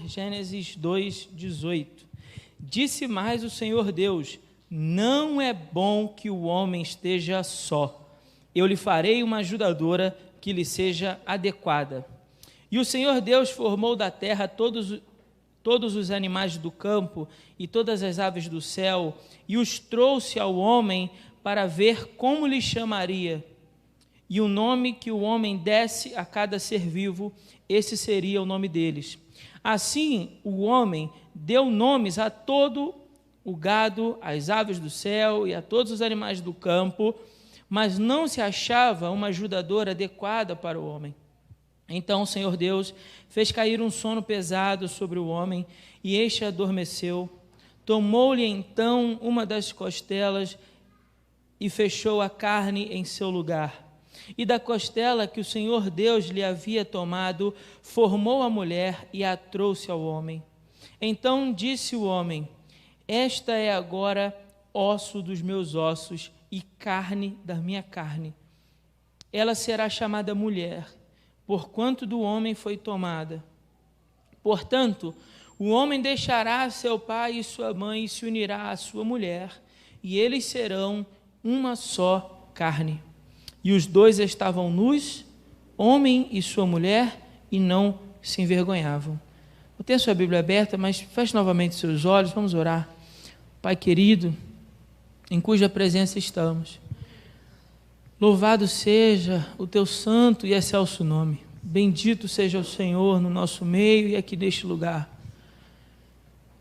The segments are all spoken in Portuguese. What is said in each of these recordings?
Gênesis 2:18. Disse mais o Senhor Deus: não é bom que o homem esteja só. Eu lhe farei uma ajudadora que lhe seja adequada. E o Senhor Deus formou da terra todos os animais do campo e todas as aves do céu, e os trouxe ao homem para ver como lhe chamaria. E o nome que o homem desse a cada ser vivo, esse seria o nome deles. Assim, o homem deu nomes a todo o gado, às aves do céu e a todos os animais do campo, mas não se achava uma ajudadora adequada para o homem. Então o Senhor Deus fez cair um sono pesado sobre o homem, e este adormeceu. Tomou-lhe então uma das costelas e fechou a carne em seu lugar. E da costela que o Senhor Deus lhe havia tomado, formou a mulher e a trouxe ao homem. Então disse o homem: esta é agora osso dos meus ossos e carne da minha carne. Ela será chamada mulher, porquanto do homem foi tomada. Portanto, o homem deixará seu pai e sua mãe e se unirá à sua mulher, e eles serão uma só carne. E os dois estavam nus, homem e sua mulher, e não se envergonhavam. Eu tenho a sua Bíblia aberta, mas feche novamente seus olhos, vamos orar. Pai querido, em cuja presença estamos, louvado seja o teu santo e excelso nome. Bendito seja o Senhor no nosso meio e aqui neste lugar.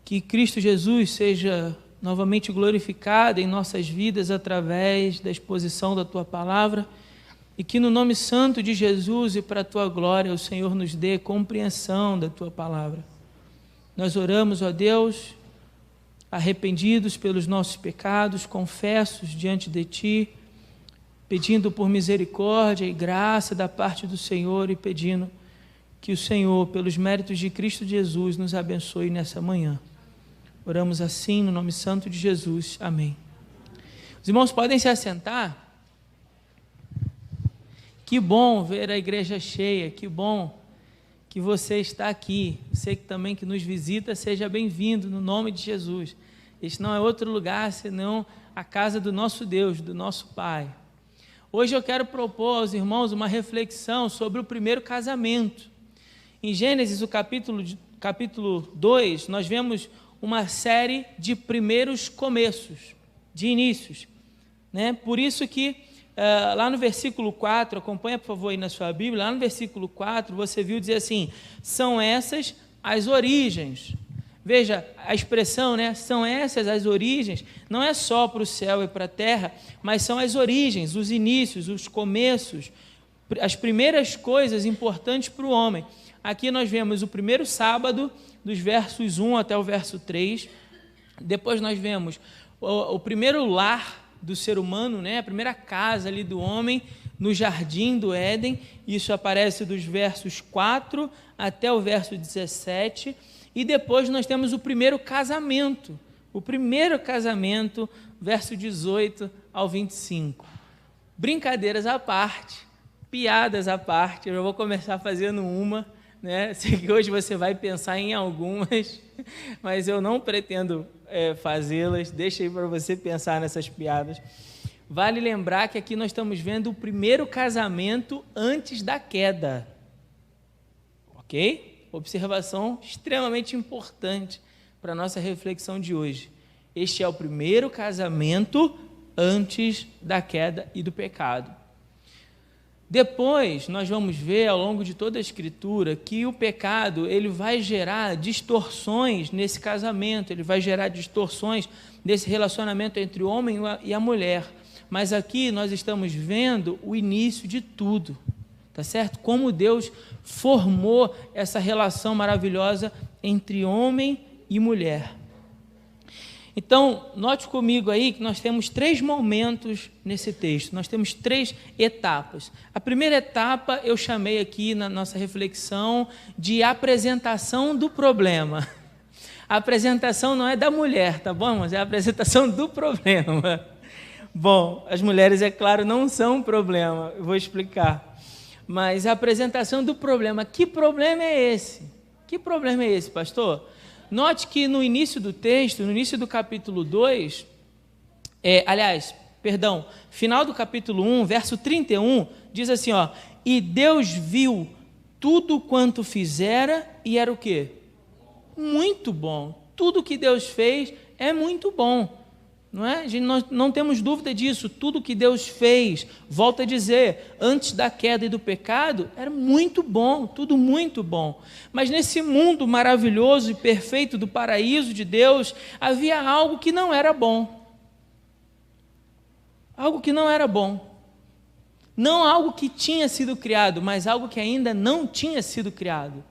Que Cristo Jesus seja novamente glorificado em nossas vidas através da exposição da Tua Palavra, e que no nome santo de Jesus e para a Tua glória o Senhor nos dê compreensão da Tua Palavra. Nós oramos, ó Deus, arrependidos pelos nossos pecados, confessos diante de Ti, pedindo por misericórdia e graça da parte do Senhor e pedindo que o Senhor, pelos méritos de Cristo Jesus, nos abençoe nessa manhã. Oramos assim no nome santo de Jesus. Amém. Os irmãos podem se assentar. Que bom ver a igreja cheia, que bom que você está aqui. Você que também que nos visita, seja bem-vindo no nome de Jesus. Este não é outro lugar senão a casa do nosso Deus, do nosso Pai. Hoje eu quero propor aos irmãos uma reflexão sobre o primeiro casamento. Em Gênesis, o capítulo 2, nós vemos uma série de primeiros começos, de inícios, né? Por isso que lá no versículo 4, acompanha por favor aí na sua Bíblia, lá no versículo 4 você viu dizer assim: são essas as origens. Veja a expressão, né? São essas as origens, não é só para o céu e para a terra, mas são as origens, os inícios, os começos, as primeiras coisas importantes para o homem. Aqui nós vemos o primeiro sábado, dos versos 1 até o verso 3. Depois nós vemos o primeiro lar do ser humano, né? A primeira casa ali do homem, no jardim do Éden. Isso aparece dos versos 4 até o verso 17. E depois nós temos o primeiro casamento. O primeiro casamento, verso 18 ao 25. Brincadeiras à parte, piadas à parte. Eu vou começar fazendo uma, né? Sei que hoje você vai pensar em algumas, mas eu não pretendo fazê-las. Deixa aí para você pensar nessas piadas. Vale lembrar que aqui nós estamos vendo o primeiro casamento antes da queda. Ok? Observação extremamente importante para a nossa reflexão de hoje. Este é o primeiro casamento antes da queda e do pecado. Depois, nós vamos ver ao longo de toda a Escritura que o pecado ele vai gerar distorções nesse casamento, ele vai gerar distorções nesse relacionamento entre o homem e a mulher. Mas aqui nós estamos vendo o início de tudo, tá certo? Como Deus formou essa relação maravilhosa entre homem e mulher. Então, note comigo aí que nós temos 3 momentos nesse texto, nós temos 3 etapas. A primeira etapa eu chamei aqui na nossa reflexão de apresentação do problema. A apresentação não é da mulher, tá bom, mas é a apresentação do problema. Bom, as mulheres, é claro, não são um problema, eu vou explicar. Mas a apresentação do problema, que problema é esse? Que problema é esse, pastor? Note que no início do texto, no início do capítulo 2, final do capítulo 1, verso 31, diz assim, ó, e Deus viu tudo quanto fizera e era o quê? Muito bom. Tudo que Deus fez é muito bom. Não é? Nós não temos dúvida disso. Tudo que Deus fez, volto a dizer, antes da queda e do pecado, era muito bom, tudo muito bom. Mas nesse mundo maravilhoso e perfeito do paraíso de Deus, havia algo que não era bom. Algo que não era bom. Não algo que tinha sido criado, mas algo que ainda não tinha sido criado.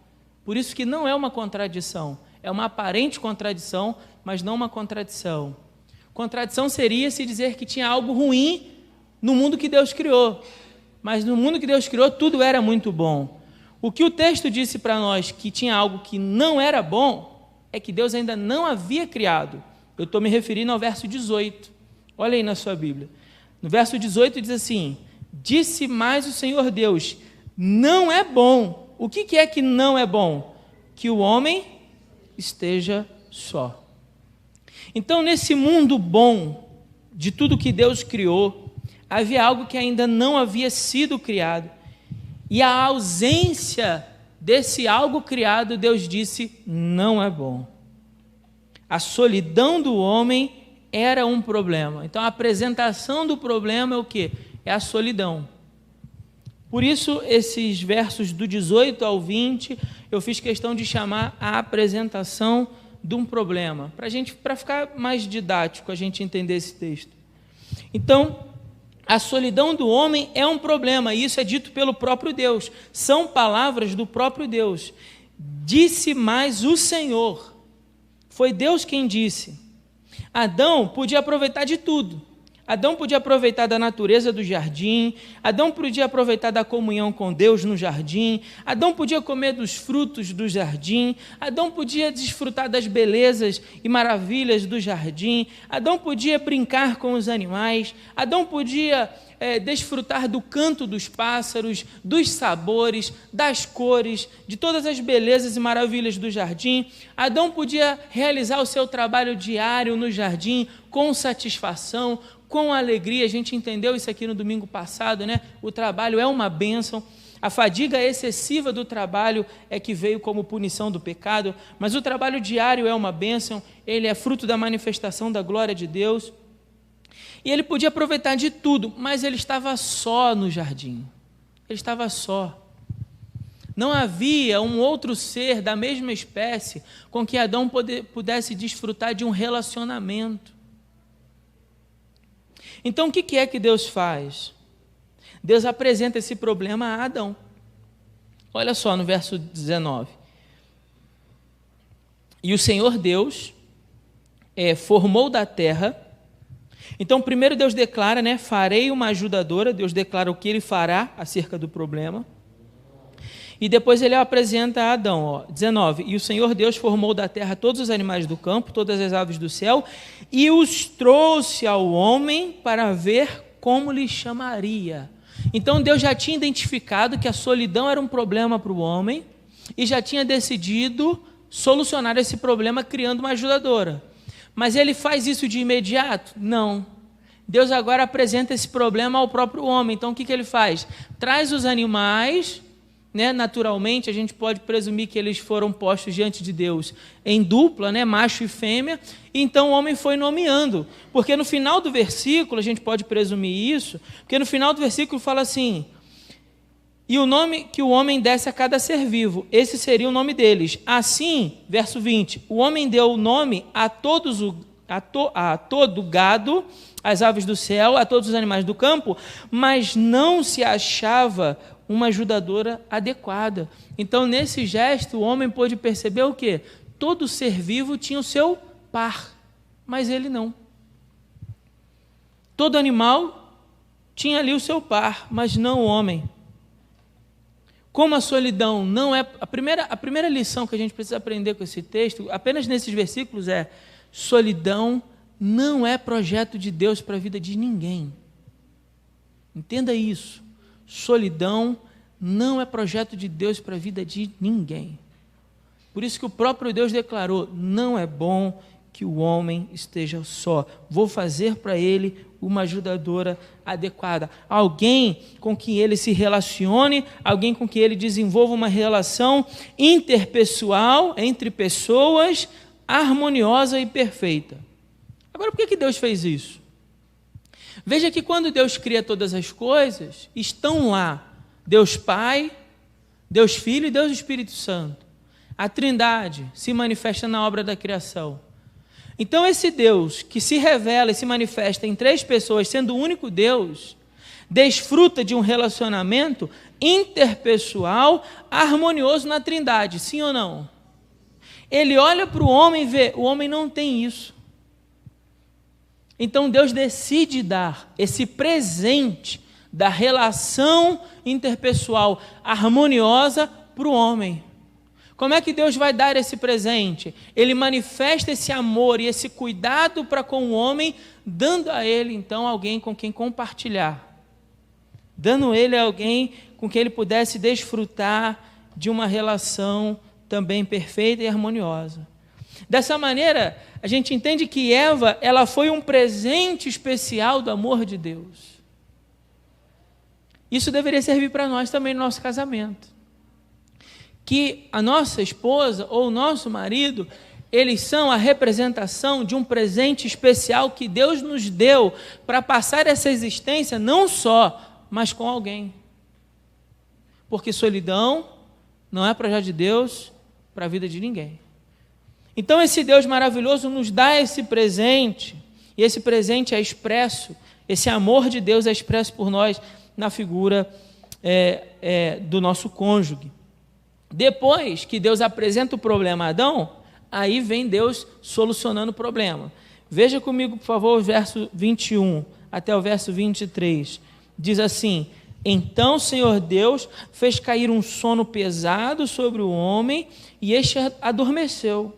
Por isso que não é uma contradição. É uma aparente contradição, mas não uma contradição. Contradição seria se dizer que tinha algo ruim no mundo que Deus criou. Mas no mundo que Deus criou, tudo era muito bom. O que o texto disse para nós que tinha algo que não era bom, é que Deus ainda não havia criado. Eu estou me referindo ao verso 18. Olha aí na sua Bíblia. No verso 18 diz assim, disse mais o Senhor Deus, não é bom. O que é que não é bom? Que o homem esteja só. Então, nesse mundo bom, de tudo que Deus criou, havia algo que ainda não havia sido criado. E a ausência desse algo criado, Deus disse, não é bom. A solidão do homem era um problema. Então, a apresentação do problema é o quê? É a solidão. Por isso, esses versos do 18 ao 20, eu fiz questão de chamar a apresentação de um problema, para ficar mais didático a gente entender esse texto. Então, a solidão do homem é um problema, e isso é dito pelo próprio Deus, são palavras do próprio Deus. Disse mais o Senhor, foi Deus quem disse. Adão podia aproveitar de tudo. Adão podia aproveitar da natureza do jardim, Adão podia aproveitar da comunhão com Deus no jardim, Adão podia comer dos frutos do jardim, Adão podia desfrutar das belezas e maravilhas do jardim, Adão podia brincar com os animais, Adão podia desfrutar do canto dos pássaros, dos sabores, das cores, de todas as belezas e maravilhas do jardim. Adão podia realizar o seu trabalho diário no jardim com satisfação, com alegria. A gente entendeu isso aqui no domingo passado, né? O trabalho é uma bênção. A fadiga excessiva do trabalho é que veio como punição do pecado, mas o trabalho diário é uma bênção, ele é fruto da manifestação da glória de Deus. E ele podia aproveitar de tudo, mas ele estava só no jardim. Ele estava só. Não havia um outro ser da mesma espécie com que Adão pudesse desfrutar de um relacionamento. Então, o que é que Deus faz? Deus apresenta esse problema a Adão. Olha só no verso 19. E o Senhor Deus formou da terra. Então, primeiro Deus declara, né, farei uma ajudadora. Deus declara o que ele fará acerca do problema. E depois ele apresenta a Adão, ó, 19. E o Senhor Deus formou da terra todos os animais do campo, todas as aves do céu, e os trouxe ao homem para ver como lhe chamaria. Então Deus já tinha identificado que a solidão era um problema para o homem e já tinha decidido solucionar esse problema criando uma ajudadora. Mas ele faz isso de imediato? Não. Deus agora apresenta esse problema ao próprio homem. Então o que ele faz? Traz os animais, né? Naturalmente a gente pode presumir que eles foram postos diante de Deus em dupla, né? Macho e fêmea. Então o homem foi nomeando, porque no final do versículo, a gente pode presumir isso, porque no final do versículo fala assim, e o nome que o homem desse a cada ser vivo, esse seria o nome deles. Assim, verso 20, o homem deu o nome a todo gado, às aves do céu, a todos os animais do campo, mas não se achava uma ajudadora adequada. Então, nesse gesto, o homem pôde perceber o quê? Todo ser vivo tinha o seu par, mas ele não. Todo animal tinha ali o seu par, mas não o homem. Como a solidão não é... A primeira lição que a gente precisa aprender com esse texto, apenas nesses versículos, é: solidão não é projeto de Deus para a vida de ninguém. Entenda isso. Solidão não é projeto de Deus para a vida de ninguém. Por isso que o próprio Deus declarou: não é bom que o homem esteja só. Vou fazer para ele uma ajudadora adequada. Alguém com quem ele se relacione, alguém com quem ele desenvolva uma relação interpessoal, entre pessoas, harmoniosa e perfeita. Agora, por que Deus fez isso? Veja que quando Deus cria todas as coisas, estão lá Deus Pai, Deus Filho e Deus Espírito Santo. A Trindade se manifesta na obra da criação. Então esse Deus que se revela e se manifesta em três pessoas, sendo o único Deus, desfruta de um relacionamento interpessoal harmonioso na Trindade, sim ou não? Ele olha para o homem e vê, o homem não tem isso. Então Deus decide dar esse presente da relação interpessoal harmoniosa para o homem. Como é que Deus vai dar esse presente? Ele manifesta esse amor e esse cuidado para com o homem, dando a ele, então, alguém com quem compartilhar. Dando a ele alguém com quem ele pudesse desfrutar de uma relação também perfeita e harmoniosa. Dessa maneira, a gente entende que Eva, ela foi um presente especial do amor de Deus. Isso deveria servir para nós também no nosso casamento. Que a nossa esposa ou o nosso marido, eles são a representação de um presente especial que Deus nos deu para passar essa existência não só, mas com alguém. Porque solidão não é projeto de Deus para a vida de ninguém. Então esse Deus maravilhoso nos dá esse presente, e esse presente é expresso, esse amor de Deus é expresso por nós na figura do nosso cônjuge. Depois que Deus apresenta o problema a Adão, aí vem Deus solucionando o problema. Veja comigo, por favor, o verso 21 até o verso 23. Diz assim: então o Senhor Deus fez cair um sono pesado sobre o homem, e este adormeceu.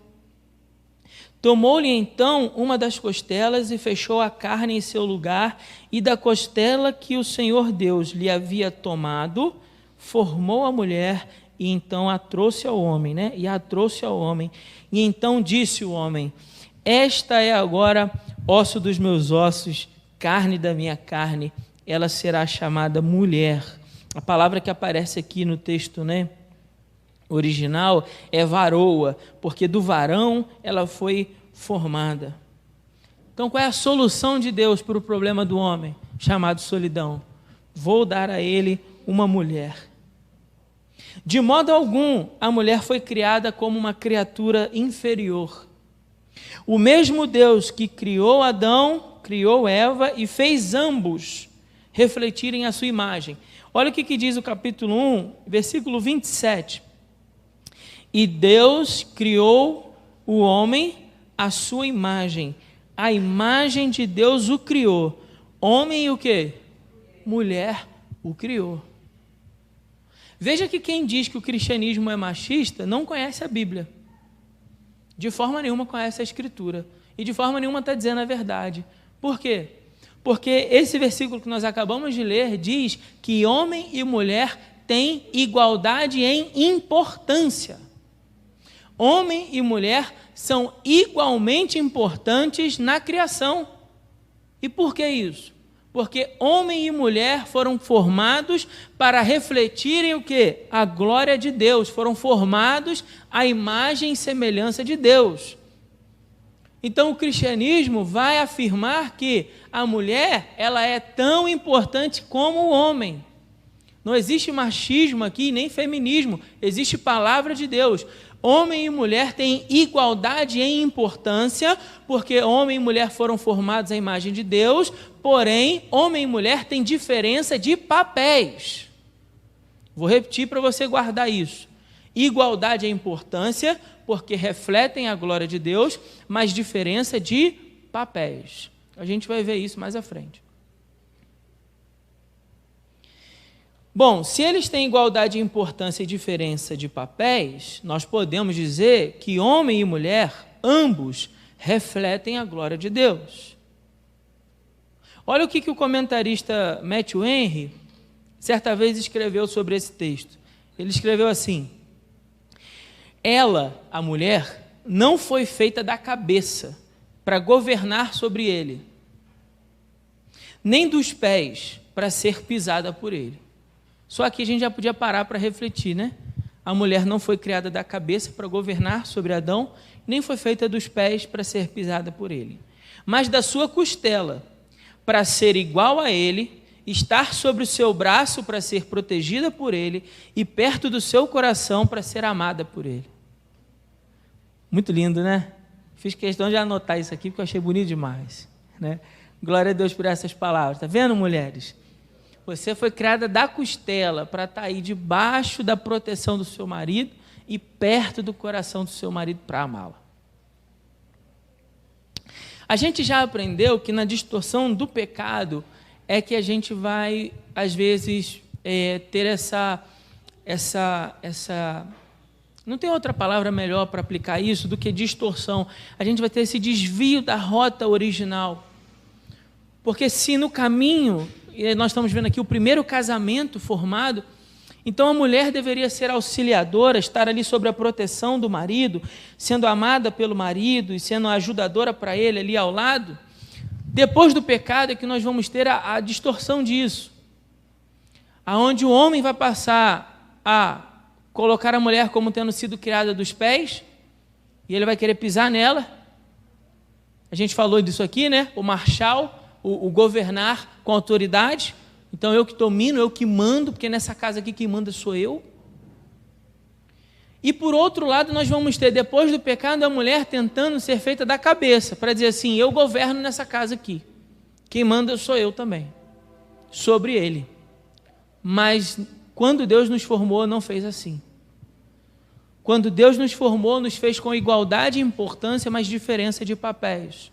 Tomou-lhe então uma das costelas e fechou a carne em seu lugar, e da costela que o Senhor Deus lhe havia tomado, formou a mulher, e então a trouxe ao homem, né? E a trouxe ao homem. E então disse o homem: esta é agora osso dos meus ossos, carne da minha carne, ela será chamada mulher. A palavra que aparece aqui no texto, né, original é varoa, porque do varão ela foi formada. Então qual é a solução de Deus para o problema do homem, chamado solidão? Vou dar a ele uma mulher. De modo algum, a mulher foi criada como uma criatura inferior. O mesmo Deus que criou Adão, criou Eva e fez ambos refletirem a sua imagem. Olha o que diz o capítulo 1, versículo 27. E Deus criou o homem à sua imagem. A imagem de Deus o criou. Homem e o quê? Mulher o criou. Veja que quem diz que o cristianismo é machista não conhece a Bíblia. De forma nenhuma conhece a Escritura. E de forma nenhuma está dizendo a verdade. Por quê? Porque esse versículo que nós acabamos de ler diz que homem e mulher têm igualdade em importância. Homem e mulher são igualmente importantes na criação. E por que isso? Porque homem e mulher foram formados para refletirem o quê? A glória de Deus. Foram formados à imagem e semelhança de Deus. Então o cristianismo vai afirmar que a mulher, ela é tão importante como o homem. Não existe machismo aqui, nem feminismo. Existe palavra de Deus. Homem e mulher têm igualdade em importância, porque homem e mulher foram formados à imagem de Deus, porém, homem e mulher têm diferença de papéis. Vou repetir para você guardar isso. Igualdade em importância, porque refletem a glória de Deus, mas diferença de papéis. A gente vai ver isso mais à frente. Bom, se eles têm igualdade de importância e diferença de papéis, nós podemos dizer que homem e mulher, ambos, refletem a glória de Deus. Olha o que o comentarista Matthew Henry, certa vez, escreveu sobre esse texto. Ele escreveu assim: Ela, a mulher, não foi feita da cabeça para governar sobre ele, nem dos pés para ser pisada por ele. Só aqui a gente já podia parar para refletir, né? A mulher não foi criada da cabeça para governar sobre Adão, nem foi feita dos pés para ser pisada por ele, mas da sua costela, para ser igual a ele, estar sobre o seu braço para ser protegida por ele e perto do seu coração para ser amada por ele. Muito lindo, né? Fiz questão de anotar isso aqui porque eu achei bonito demais, né? Glória a Deus por essas palavras. Está vendo, mulheres? Você foi criada da costela para estar aí debaixo da proteção do seu marido e perto do coração do seu marido para amá-la. A gente já aprendeu que na distorção do pecado é que a gente vai, às vezes, ter essa... Não tem outra palavra melhor para aplicar isso do que distorção. A gente vai ter esse desvio da rota original. Porque se no caminho, nós estamos vendo aqui o primeiro casamento formado, então a mulher deveria ser auxiliadora, estar ali sob a proteção do marido, sendo amada pelo marido e sendo ajudadora para ele ali ao lado. Depois do pecado é que nós vamos ter a distorção disso, aonde o homem vai passar a colocar a mulher como tendo sido criada dos pés, e ele vai querer pisar nela. A gente falou disso aqui, né? O marchal, o governar com autoridade. Então eu que domino, eu que mando, porque nessa casa aqui quem manda sou eu. E por outro lado nós vamos ter, depois do pecado, a mulher tentando ser feita da cabeça, para dizer assim, eu governo nessa casa aqui, quem manda sou eu também, sobre ele. Mas quando Deus nos formou, não fez assim. Quando Deus nos formou, nos fez com igualdade e importância, mas diferença de papéis.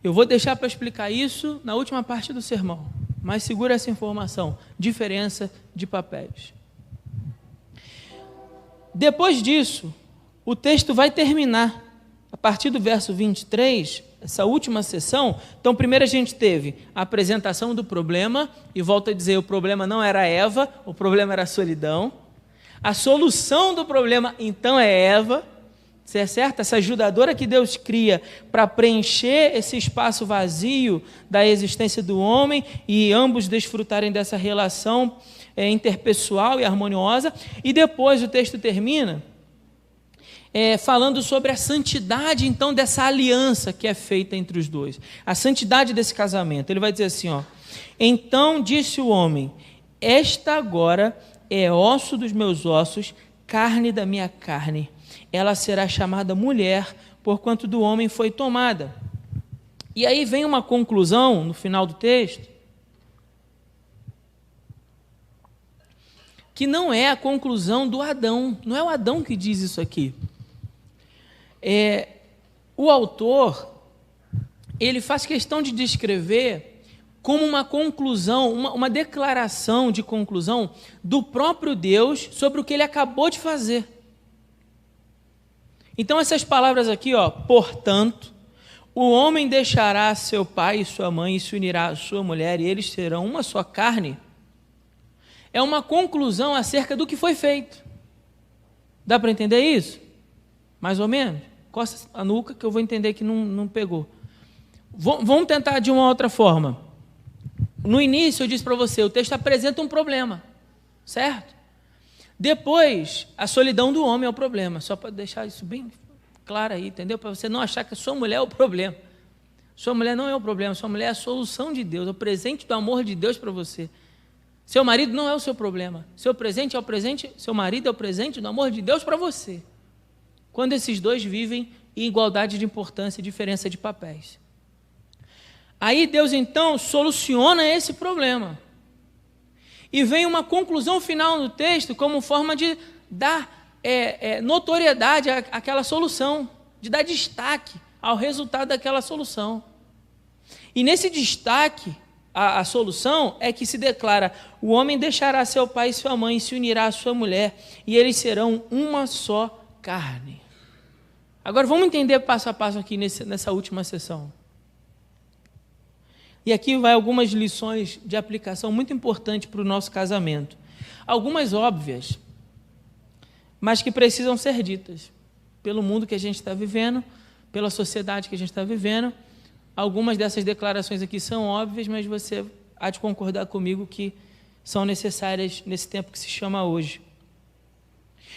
Eu vou deixar para explicar isso na última parte do sermão, mas segura essa informação, diferença de papéis. Depois disso, o texto vai terminar, a partir do verso 23, essa última sessão. Então, primeiro a gente teve a apresentação do problema, e volto a dizer, o problema não era Eva, o problema era a solidão. A solução do problema, então, é Eva, certo? Essa ajudadora que Deus cria para preencher esse espaço vazio da existência do homem e ambos desfrutarem dessa relação interpessoal e harmoniosa. E depois o texto termina falando sobre a santidade, então, dessa aliança que é feita entre os dois, a santidade desse casamento. Ele vai dizer assim, ó: então disse o homem, esta agora é osso dos meus ossos, carne da minha carne. Ela será chamada mulher, porquanto do homem foi tomada. E aí vem uma conclusão no final do texto, que não é a conclusão do Adão, não é o Adão que diz isso aqui. O autor, ele faz questão de descrever como uma conclusão, uma declaração de conclusão do próprio Deus sobre o que ele acabou de fazer. Então essas palavras aqui, ó, portanto, o homem deixará seu pai e sua mãe e se unirá à sua mulher e eles serão uma só carne, é uma conclusão acerca do que foi feito. Dá para entender isso? Mais ou menos? Costa a nuca que eu vou entender que não pegou. Vamos tentar de uma outra forma. No início eu disse para você, o texto apresenta um problema, certo? Depois, a solidão do homem é o problema, só para deixar isso bem claro aí, entendeu? Para você não achar que a sua mulher é o problema. Sua mulher não é o problema, sua mulher é a solução de Deus, é o presente do amor de Deus para você. Seu marido não é o seu problema, seu presente é o presente, seu marido é o presente do amor de Deus para você. Quando esses dois vivem em igualdade de importância e diferença de papéis. Aí Deus então soluciona esse problema. E vem uma conclusão final no texto como forma de dar notoriedade àquela solução, de dar destaque ao resultado daquela solução. E nesse destaque, a solução é que se declara, o homem deixará seu pai e sua mãe e se unirá à sua mulher, e eles serão uma só carne. Agora vamos entender passo a passo aqui nessa última sessão. E aqui vai algumas lições de aplicação muito importantes para o nosso casamento. Algumas óbvias, mas que precisam ser ditas pelo mundo que a gente está vivendo, pela sociedade que a gente está vivendo. Algumas dessas declarações aqui são óbvias, mas você há de concordar comigo que são necessárias nesse tempo que se chama hoje.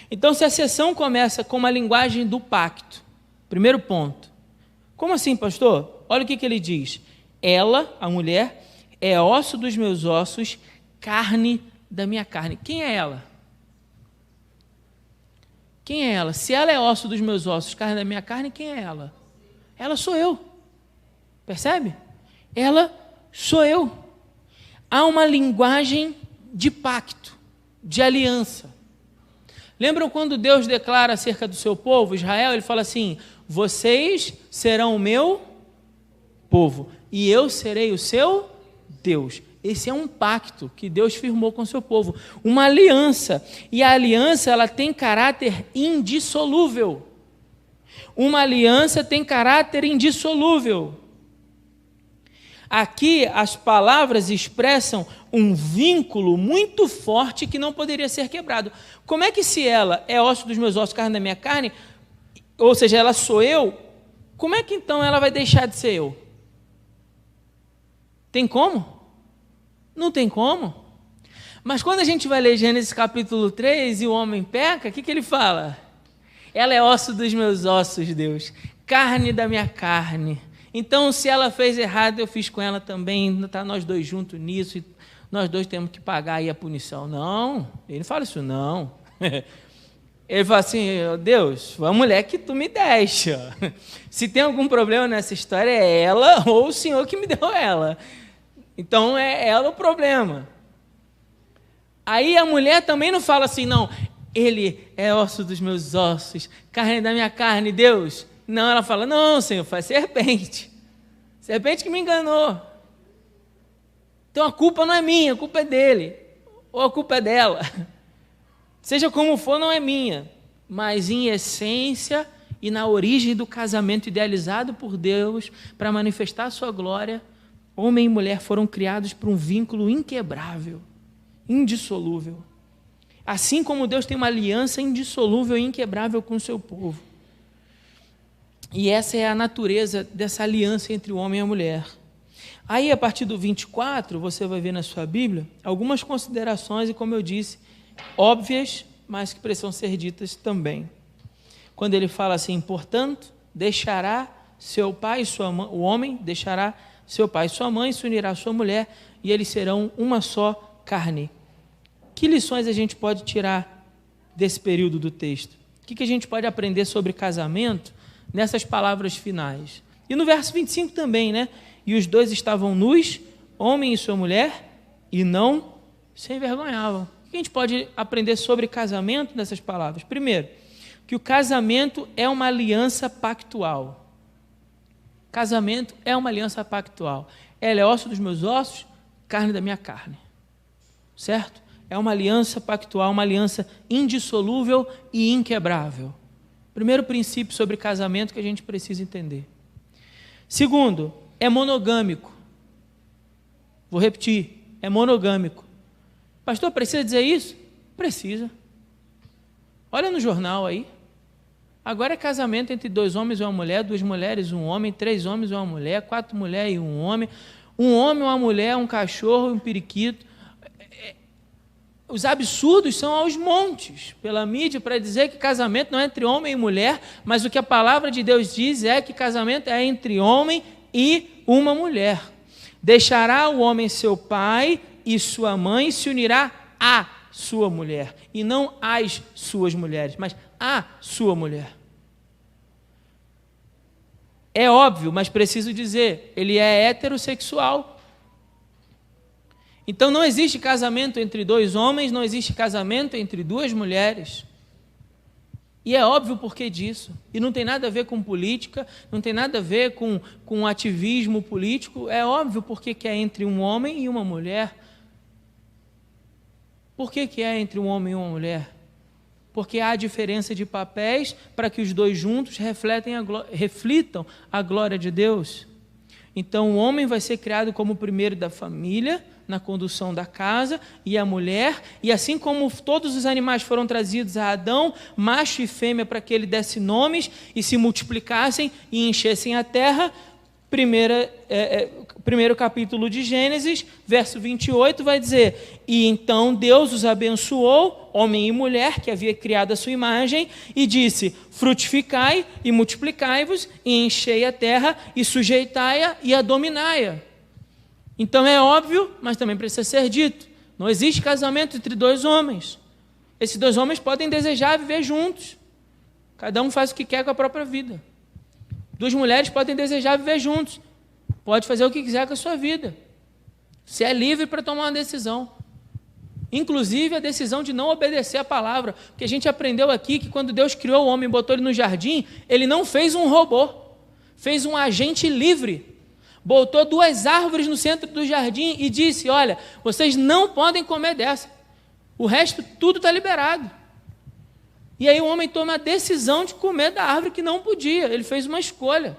Então, se a sessão começa com uma linguagem do pacto, primeiro ponto. Como assim, pastor? Olha o que ele diz. Ela, a mulher, é osso dos meus ossos, carne da minha carne. Quem é ela? Quem é ela? Se ela é osso dos meus ossos, carne da minha carne, quem é ela? Ela sou eu. Percebe? Ela sou eu. Há uma linguagem de pacto, de aliança. Lembram quando Deus declara acerca do seu povo, Israel? Ele fala assim: vocês serão o meu povo e eu serei o seu Deus. Esse é um pacto que Deus firmou com o seu povo, uma aliança. E a aliança, ela tem caráter indissolúvel. Uma aliança tem caráter indissolúvel. Aqui as palavras expressam um vínculo muito forte que não poderia ser quebrado. Como é que, se ela é osso dos meus ossos, carne da minha carne, ou seja, ela sou eu, como é que então ela vai deixar de ser eu? Tem como? Não tem como. Mas quando a gente vai ler Gênesis capítulo 3 e o homem peca, o que ele fala? Ela é osso dos meus ossos, Deus, carne da minha carne. Então, se ela fez errado, eu fiz com ela também, está nós dois juntos nisso, e nós dois temos que pagar aí a punição. Não, ele não fala isso não. Ele fala assim: Deus, foi a mulher que tu me deste. Se tem algum problema nessa história, é ela ou o Senhor que me deu ela. Então, é ela o problema. Aí a mulher também não fala assim, não, ele é osso dos meus ossos, carne da minha carne, Deus. Não, ela fala, não, Senhor, foi a serpente. Serpente que me enganou. Então a culpa não é minha, a culpa é dele. Ou a culpa é dela. Seja como for, não é minha. Mas em essência e na origem do casamento idealizado por Deus para manifestar a sua glória, homem e mulher foram criados por um vínculo inquebrável, indissolúvel. Assim como Deus tem uma aliança indissolúvel e inquebrável com o seu povo. E essa é a natureza dessa aliança entre o homem e a mulher. Aí, a partir do 24, você vai ver na sua Bíblia algumas considerações, e como eu disse, óbvias, mas que precisam ser ditas também. Quando ele fala assim, portanto, deixará seu pai e sua mãe, o homem deixará seu pai e sua mãe, se unirá à sua mulher, e eles serão uma só carne. Que lições a gente pode tirar desse período do texto? O que a gente pode aprender sobre casamento nessas palavras finais? E no verso 25 também, né? E os dois estavam nus, homem e sua mulher, e não se envergonhavam. O que a gente pode aprender sobre casamento nessas palavras? Primeiro, que o casamento é uma aliança pactual. Casamento é uma aliança pactual. Ela é osso dos meus ossos, carne da minha carne. Certo? É uma aliança pactual, uma aliança indissolúvel e inquebrável. Primeiro princípio sobre casamento que a gente precisa entender. Segundo, é monogâmico. Vou repetir, é monogâmico. Pastor, precisa dizer isso? Precisa. Olha no jornal aí. Agora é casamento entre 2 homens e uma mulher, 2 mulheres e um homem, 3 homens e uma mulher, 4 mulheres e um homem, uma mulher, um cachorro e um periquito. Os absurdos são aos montes pela mídia para dizer que casamento não é entre homem e mulher, mas o que a palavra de Deus diz é que casamento é entre homem e uma mulher. Deixará o homem seu pai e sua mãe e se unirá à sua mulher, e não às suas mulheres, mas à sua mulher. É óbvio, mas preciso dizer, ele é heterossexual. Então não existe casamento entre 2 homens, não existe casamento entre 2 mulheres. E é óbvio o porquê disso. E não tem nada a ver com política, não tem nada a ver com ativismo político. É óbvio porque que é entre um homem e uma mulher. Por que é entre um homem e uma mulher? Porque há diferença de papéis para que os 2 juntos reflitam a glória de Deus. Então o homem vai ser criado como o primeiro da família, na condução da casa, e a mulher, e assim como todos os animais foram trazidos a Adão, macho e fêmea, para que ele desse nomes e se multiplicassem e enchessem a terra. Primeiro capítulo de Gênesis, verso 28, vai dizer: e então Deus os abençoou, homem e mulher, que havia criado a sua imagem, e disse: frutificai e multiplicai-vos, e enchei a terra, e sujeitai-a e a dominai-a. Então é óbvio, mas também precisa ser dito: não existe casamento entre dois homens. Esses dois homens podem desejar viver juntos. Cada um faz o que quer com a própria vida. Duas mulheres podem desejar viver juntos. Pode fazer o que quiser com a sua vida. Você é livre para tomar uma decisão. Inclusive a decisão de não obedecer a palavra. Porque a gente aprendeu aqui que quando Deus criou o homem e botou ele no jardim, ele não fez um robô. Fez um agente livre. Botou 2 árvores no centro do jardim e disse: olha, vocês não podem comer dessa. O resto tudo está liberado. E aí o homem toma a decisão de comer da árvore que não podia. Ele fez uma escolha.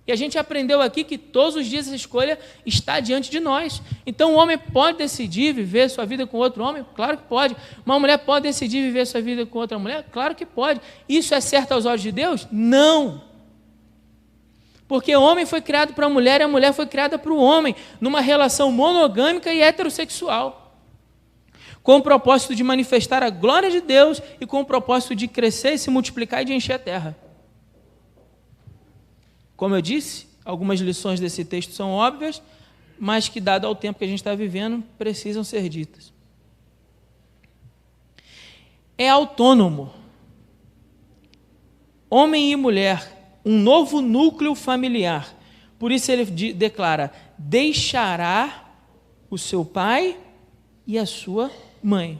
E a gente aprendeu aqui que todos os dias essa escolha está diante de nós. Então o homem pode decidir viver sua vida com outro homem? Claro que pode. Uma mulher pode decidir viver sua vida com outra mulher? Claro que pode. Isso é certo aos olhos de Deus? Não. Porque o homem foi criado para a mulher e a mulher foi criada para o homem, numa relação monogâmica e heterossexual, com o propósito de manifestar a glória de Deus e com o propósito de crescer e se multiplicar e de encher a terra. Como eu disse, algumas lições desse texto são óbvias, mas que, dado ao tempo que a gente está vivendo, precisam ser ditas. É autônomo. Homem e mulher, um novo núcleo familiar. Por isso ele declara: deixará o seu pai e a sua mãe.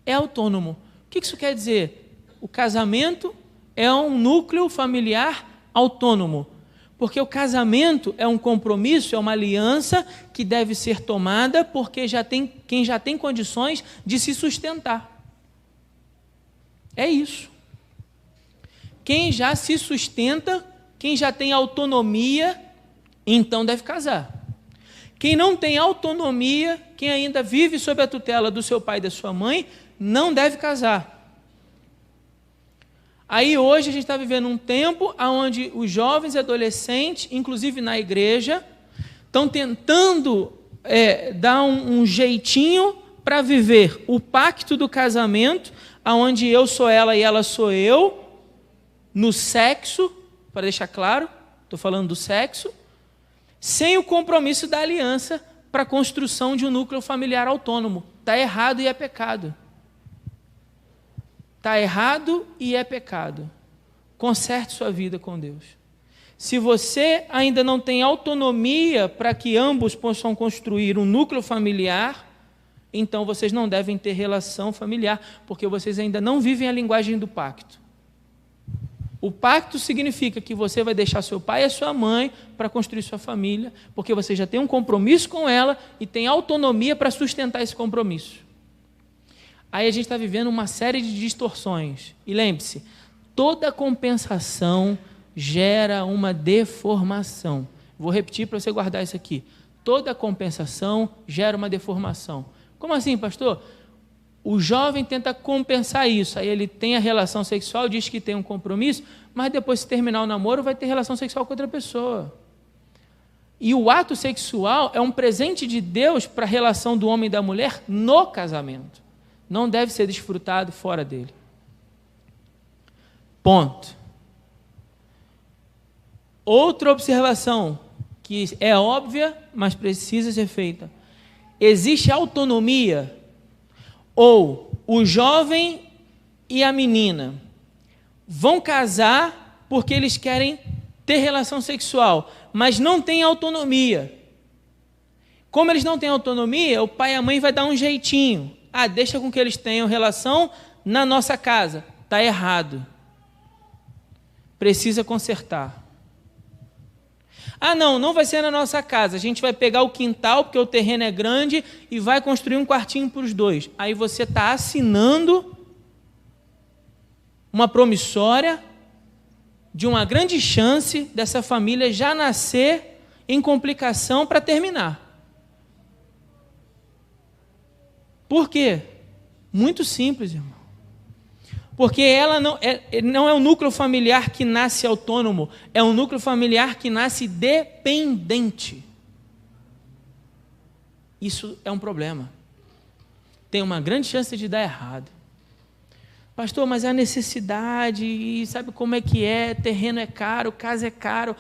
É autônomo. O que isso quer dizer? O casamento é um núcleo familiar autônomo, porque o casamento é um compromisso, é uma aliança que deve ser tomada porque quem já tem condições de se sustentar. É isso. Quem já se sustenta, quem já tem autonomia, então deve casar. Quem não tem autonomia, quem ainda vive sob a tutela do seu pai e da sua mãe, não deve casar. Aí hoje a gente está vivendo um tempo onde os jovens e adolescentes, inclusive na igreja, estão tentando dar um jeitinho para viver o pacto do casamento, onde eu sou ela e ela sou eu, no sexo, para deixar claro, estou falando do sexo, sem o compromisso da aliança para a construção de um núcleo familiar autônomo. Está errado e é pecado. Está errado e é pecado. Conserte sua vida com Deus. Se você ainda não tem autonomia para que ambos possam construir um núcleo familiar, então vocês não devem ter relação familiar, porque vocês ainda não vivem a linguagem do pacto. O pacto significa que você vai deixar seu pai e a sua mãe para construir sua família, porque você já tem um compromisso com ela e tem autonomia para sustentar esse compromisso. Aí a gente está vivendo uma série de distorções. E lembre-se, toda compensação gera uma deformação. Vou repetir para você guardar isso aqui. Toda compensação gera uma deformação. Como assim, pastor? O jovem tenta compensar isso, aí ele tem a relação sexual, diz que tem um compromisso, mas depois, se terminar o namoro, vai ter relação sexual com outra pessoa. E o ato sexual é um presente de Deus para a relação do homem e da mulher no casamento. Não deve ser desfrutado fora dele. Ponto. Outra observação, que é óbvia, mas precisa ser feita. Existe autonomia, ou o jovem e a menina vão casar porque eles querem ter relação sexual, mas não têm autonomia. Como eles não têm autonomia, o pai e a mãe vai dar um jeitinho. Deixa com que eles tenham relação na nossa casa. Está errado. Precisa consertar. Não vai ser na nossa casa. A gente vai pegar o quintal, porque o terreno é grande, e vai construir um quartinho para os dois. Aí você está assinando uma promissória de uma grande chance dessa família já nascer em complicação para terminar. Por quê? Muito simples, irmão. Porque ela não é um núcleo familiar que nasce autônomo, é um núcleo familiar que nasce dependente. Isso é um problema. Tem uma grande chance de dar errado. Pastor, mas é a necessidade, e sabe como é que é, terreno é caro, casa é caro,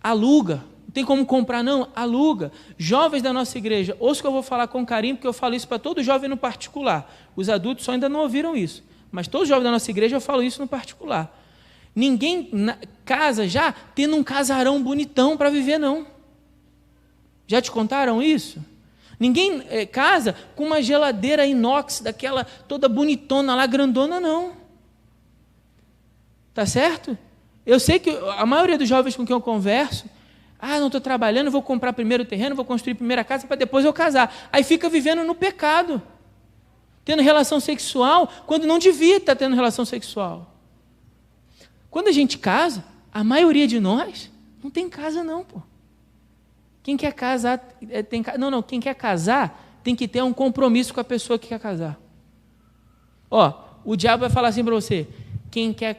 aluga. Não tem como comprar não, aluga. Jovens da nossa igreja, ouça que eu vou falar com carinho, porque eu falo isso para todo jovem no particular. Os adultos só ainda não ouviram isso. Mas todos os jovens da nossa igreja eu falo isso no particular. Ninguém casa já tendo um casarão bonitão para viver, não. Já te contaram isso? Ninguém casa com uma geladeira inox, daquela toda bonitona lá, grandona, não. Tá certo? Eu sei que a maioria dos jovens com quem eu converso, não estou trabalhando, vou comprar primeiro o terreno, vou construir a primeira casa para depois eu casar. Aí fica vivendo no pecado. Tendo relação sexual, quando não devia estar tendo relação sexual. Quando a gente casa, a maioria de nós não tem casa não, pô. Quem quer casar, quem quer casar tem que ter um compromisso com a pessoa que quer casar. O diabo vai falar assim para você, quem quer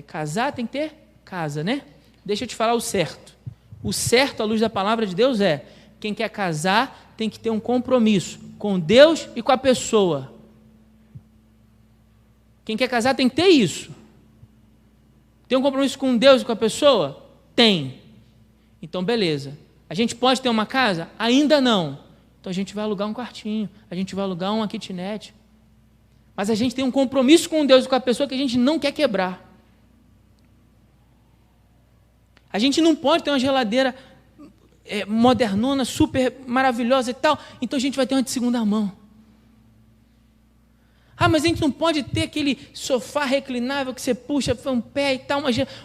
casar tem que ter casa, né? Deixa eu te falar o certo. O certo, à luz da palavra de Deus, é quem quer casar tem que ter um compromisso com Deus e com a pessoa. Quem quer casar tem que ter isso. Tem um compromisso com Deus e com a pessoa? Tem. Então, beleza. A gente pode ter uma casa? Ainda não. Então, a gente vai alugar um quartinho, a gente vai alugar uma kitnet. Mas a gente tem um compromisso com Deus e com a pessoa que a gente não quer quebrar. A gente não pode ter uma geladeira modernona, super maravilhosa e tal, então a gente vai ter uma de segunda mão. Mas a gente não pode ter aquele sofá reclinável que você puxa um pé e tal,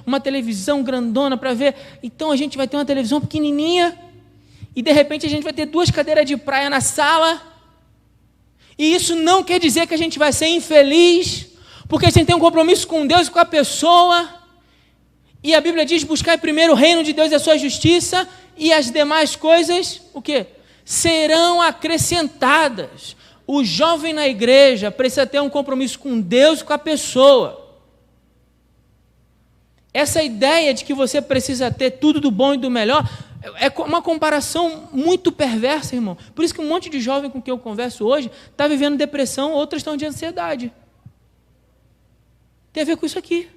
uma televisão grandona para ver, então a gente vai ter uma televisão pequenininha e de repente a gente vai ter 2 cadeiras de praia na sala, e isso não quer dizer que a gente vai ser infeliz, porque a gente tem um compromisso com Deus e com a pessoa, e a Bíblia diz, buscar primeiro o reino de Deus e a sua justiça, e as demais coisas, o quê? Serão acrescentadas. O jovem na igreja precisa ter um compromisso com Deus e com a pessoa. Essa ideia de que você precisa ter tudo do bom e do melhor é uma comparação muito perversa, irmão. Por isso que um monte de jovem com quem eu converso hoje está vivendo depressão, outras estão de ansiedade. Tem a ver com isso aqui.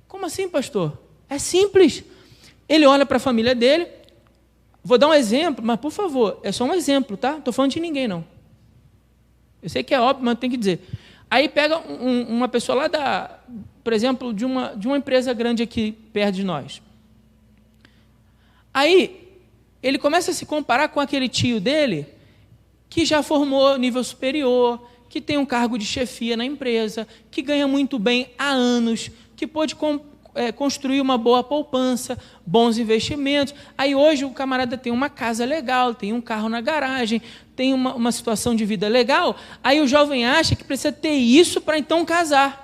Como assim, pastor? É simples. Ele olha para a família dele. Vou dar um exemplo, mas por favor, é só um exemplo, tá? Não estou falando de ninguém, não. Eu sei que é óbvio, mas tem que dizer. Aí pega uma pessoa lá por exemplo, de uma empresa grande aqui perto de nós. Aí ele começa a se comparar com aquele tio dele que já formou nível superior, que tem um cargo de chefia na empresa, que ganha muito bem há anos, que pôde construir uma boa poupança, bons investimentos. Aí hoje o camarada tem uma casa legal, tem um carro na garagem, tem uma situação de vida legal. Aí o jovem acha que precisa ter isso para então casar.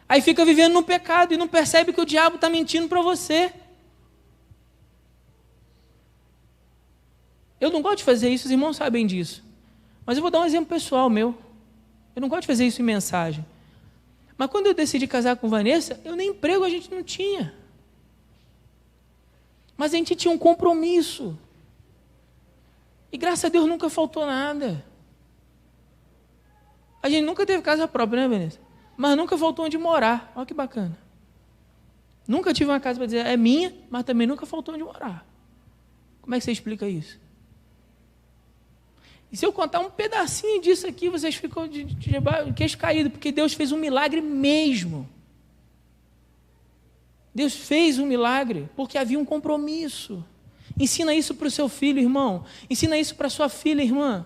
Aí fica vivendo no pecado e não percebe que o diabo está mentindo para você. Eu não gosto de fazer isso, os irmãos sabem disso. Mas eu vou dar um exemplo pessoal meu. Eu não gosto de fazer isso em mensagem. Mas quando eu decidi casar com Vanessa, eu nem emprego a gente não tinha. Mas a gente tinha um compromisso. E graças a Deus nunca faltou nada. A gente nunca teve casa própria, né, Vanessa? Mas nunca faltou onde morar. Olha que bacana. Nunca tive uma casa para dizer, é minha, mas também nunca faltou onde morar. Como é que você explica isso? E se eu contar um pedacinho disso aqui, vocês ficam de queixo caído, porque Deus fez um milagre mesmo. Deus fez um milagre, porque havia um compromisso. Ensina isso para o seu filho, irmão. Ensina isso para a sua filha, irmã.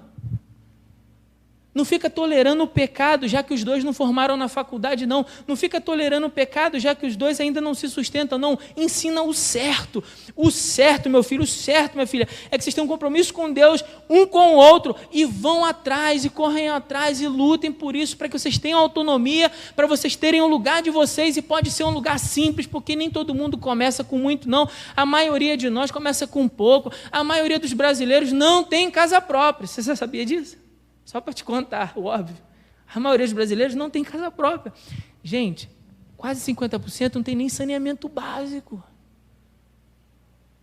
Não fica tolerando o pecado, já que os dois não formaram na faculdade, não. Não fica tolerando o pecado, já que os dois ainda não se sustentam, não. Ensina o certo. O certo, meu filho, o certo, minha filha, é que vocês tenham um compromisso com Deus, um com o outro, e vão atrás, e correm atrás, e lutem por isso, para que vocês tenham autonomia, para vocês terem um lugar de vocês, e pode ser um lugar simples, porque nem todo mundo começa com muito, não. A maioria de nós começa com pouco. A maioria dos brasileiros não tem casa própria. Você já sabia disso? Só para te contar, o óbvio. A maioria dos brasileiros não tem casa própria. Gente, quase 50% não tem nem saneamento básico.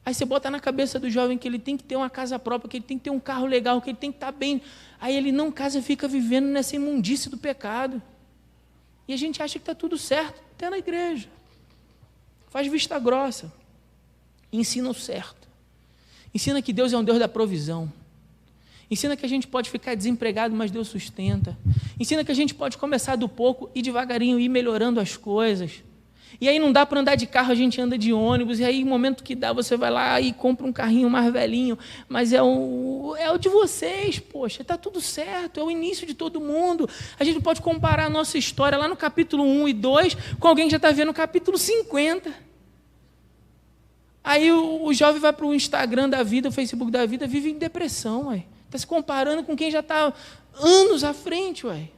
Aí você bota na cabeça do jovem que ele tem que ter uma casa própria, que ele tem que ter um carro legal, que ele tem que estar bem. Aí ele não casa e fica vivendo nessa imundície do pecado. E a gente acha que está tudo certo, até na igreja. Faz vista grossa. Ensina o certo. Ensina que Deus é um Deus da provisão. Ensina que a gente pode ficar desempregado, mas Deus sustenta. Ensina que a gente pode começar do pouco e devagarinho ir melhorando as coisas. E aí não dá para andar de carro, a gente anda de ônibus. E aí, no momento que dá, você vai lá e compra um carrinho mais velhinho. Mas é o de vocês, poxa, está tudo certo. É o início de todo mundo. A gente não pode comparar a nossa história lá no capítulo 1 e 2 com alguém que já está vendo o capítulo 50. Aí o jovem vai para o Instagram da vida, o Facebook da vida, vive em depressão, ué. Está se comparando com quem já está anos à frente, ué.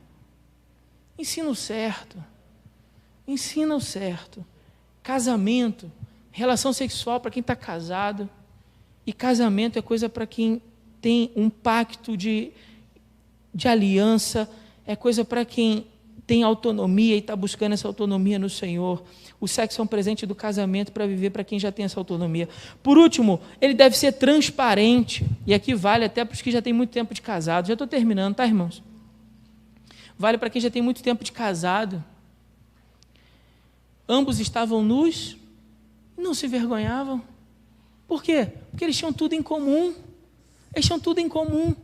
Ensina o certo. Ensina o certo. Casamento, relação sexual para quem está casado. E casamento é coisa para quem tem um pacto de aliança, é coisa para quem tem autonomia e está buscando essa autonomia no Senhor. O sexo é um presente do casamento para viver para quem já tem essa autonomia. Por último, ele deve ser transparente. E aqui vale até para os que já têm muito tempo de casado. Já estou terminando, tá, irmãos? Vale para quem já tem muito tempo de casado. Ambos estavam nus, não se envergonhavam. Por quê? Porque eles tinham tudo em comum. Eles tinham tudo em comum.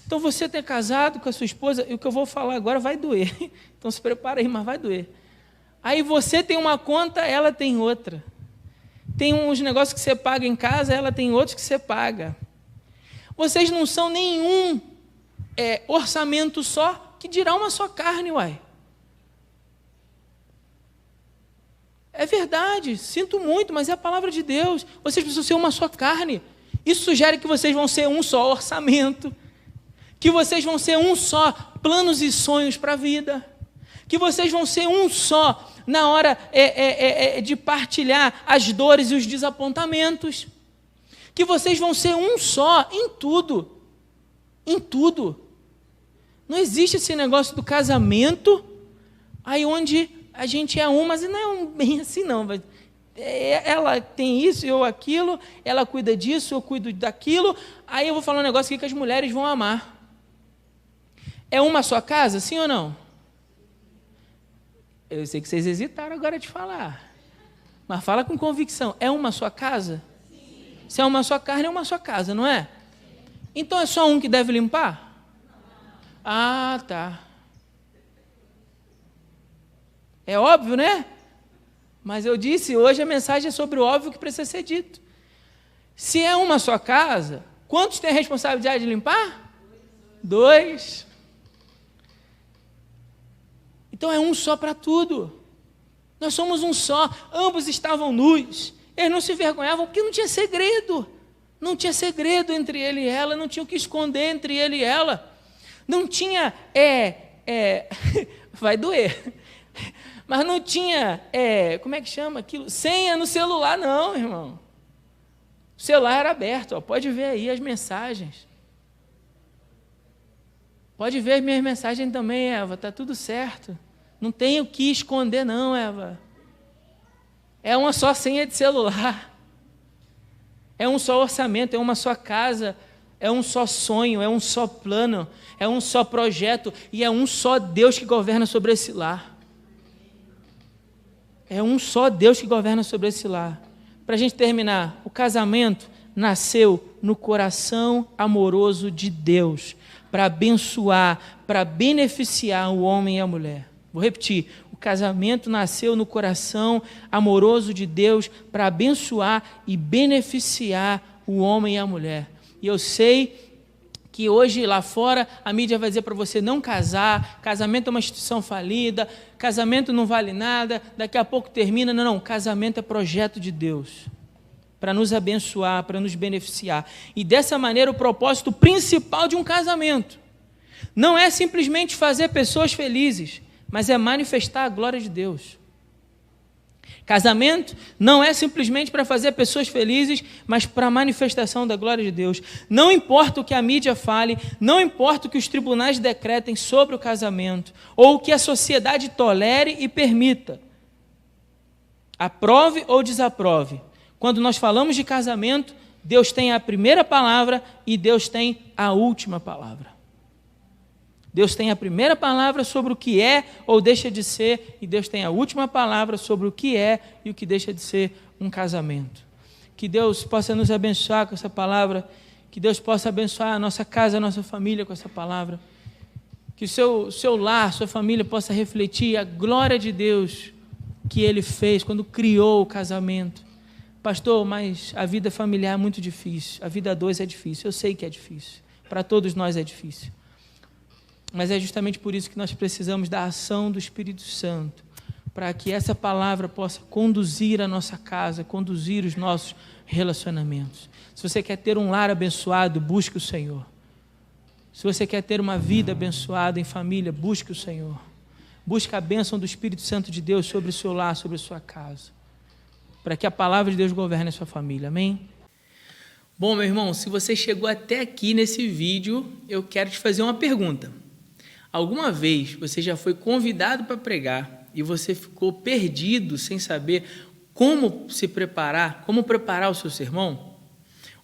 Então, você ter casado com a sua esposa, e o que eu vou falar agora vai doer. Então, se prepara aí, mas vai doer. Aí você tem uma conta, ela tem outra. Tem uns negócios que você paga em casa, ela tem outros que você paga. Vocês não são nenhum orçamento só, que dirá uma só carne, uai. É verdade, sinto muito, mas é a palavra de Deus. Vocês precisam ser uma só carne. Isso sugere que vocês vão ser um só orçamento, que vocês vão ser um só planos e sonhos para a vida, que vocês vão ser um só na hora de partilhar as dores e os desapontamentos, que vocês vão ser um só em tudo, em tudo. Não existe esse negócio do casamento, aí onde a gente é um, mas não é bem assim não. Ela tem isso, eu aquilo, ela cuida disso, eu cuido daquilo, aí eu vou falar um negócio aqui que as mulheres vão amar. É uma só casa, sim ou não? Eu sei que vocês hesitaram agora de falar. Mas fala com convicção. É uma só casa? Sim. Se é uma só carne, é uma só casa, não é? Então é só um que deve limpar? Ah, tá. É óbvio, né? Mas eu disse, hoje a mensagem é sobre o óbvio que precisa ser dito. Se é uma só casa, quantos têm a responsabilidade de limpar? 2. Então é um só para tudo. Nós somos um só. Ambos estavam nus. Eles não se envergonhavam porque não tinha segredo. Não tinha segredo entre ele e ela. Não tinha o que esconder entre ele e ela. Não tinha... vai doer. Mas não tinha... como é que chama aquilo? Senha no celular, não, irmão. O celular era aberto. Ó, pode ver aí as mensagens. Pode ver as minhas mensagens também, Eva. Está tudo certo. Não tem o que esconder, não, Eva. É uma só senha de celular. É um só orçamento, é uma só casa, é um só sonho, é um só plano, é um só projeto e é um só Deus que governa sobre esse lar. É um só Deus que governa sobre esse lar. Para a gente terminar, o casamento nasceu no coração amoroso de Deus, para abençoar, para beneficiar o homem e a mulher. Vou repetir, o casamento nasceu no coração amoroso de Deus para abençoar e beneficiar o homem e a mulher. E eu sei que hoje lá fora a mídia vai dizer para você não casar, casamento é uma instituição falida, casamento não vale nada, daqui a pouco termina. Não, casamento é projeto de Deus, para nos abençoar, para nos beneficiar. E dessa maneira o propósito principal de um casamento não é simplesmente fazer pessoas felizes, mas é manifestar a glória de Deus. Casamento não é simplesmente para fazer pessoas felizes, mas para a manifestação da glória de Deus. Não importa o que a mídia fale, não importa o que os tribunais decretem sobre o casamento, ou o que a sociedade tolere e permita, aprove ou desaprove. Quando nós falamos de casamento, Deus tem a primeira palavra e Deus tem a última palavra. Deus tem a primeira palavra sobre o que é ou deixa de ser, e Deus tem a última palavra sobre o que é e o que deixa de ser um casamento. Que Deus possa nos abençoar com essa palavra, que Deus possa abençoar a nossa casa, a nossa família com essa palavra, que o seu lar, sua família possa refletir a glória de Deus que Ele fez quando criou o casamento. Pastor, mas a vida familiar é muito difícil, a vida a dois é difícil, eu sei que é difícil, para todos nós é difícil. Mas é justamente por isso que nós precisamos da ação do Espírito Santo, para que essa palavra possa conduzir a nossa casa, conduzir os nossos relacionamentos. Se você quer ter um lar abençoado, busque o Senhor. Se você quer ter uma vida abençoada em família, busque o Senhor. Busque a bênção do Espírito Santo de Deus sobre o seu lar, sobre a sua casa, para que a palavra de Deus governe a sua família. Amém? Bom, meu irmão, se você chegou até aqui nesse vídeo, eu quero te fazer uma pergunta. Alguma vez você já foi convidado para pregar e você ficou perdido sem saber como se preparar, como preparar o seu sermão?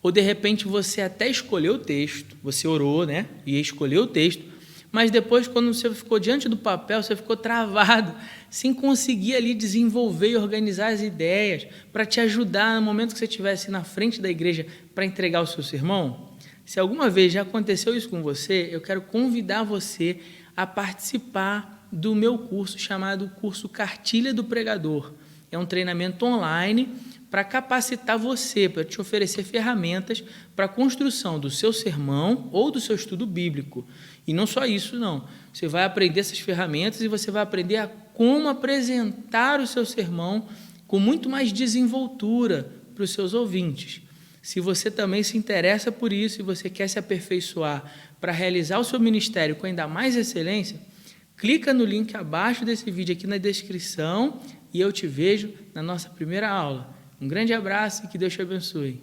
Ou de repente você até escolheu o texto, você orou, né? E escolheu o texto, mas depois quando você ficou diante do papel, você ficou travado, sem conseguir ali desenvolver e organizar as ideias para te ajudar no momento que você estivesse na frente da igreja para entregar o seu sermão? Se alguma vez já aconteceu isso com você, eu quero convidar você a participar do meu curso chamado Curso Cartilha do Pregador. É um treinamento online para capacitar você, para te oferecer ferramentas para a construção do seu sermão ou do seu estudo bíblico. E não só isso, não. Você vai aprender essas ferramentas e você vai aprender a como apresentar o seu sermão com muito mais desenvoltura para os seus ouvintes. Se você também se interessa por isso e você quer se aperfeiçoar para realizar o seu ministério com ainda mais excelência, clica no link abaixo desse vídeo aqui na descrição e eu te vejo na nossa primeira aula. Um grande abraço e que Deus te abençoe.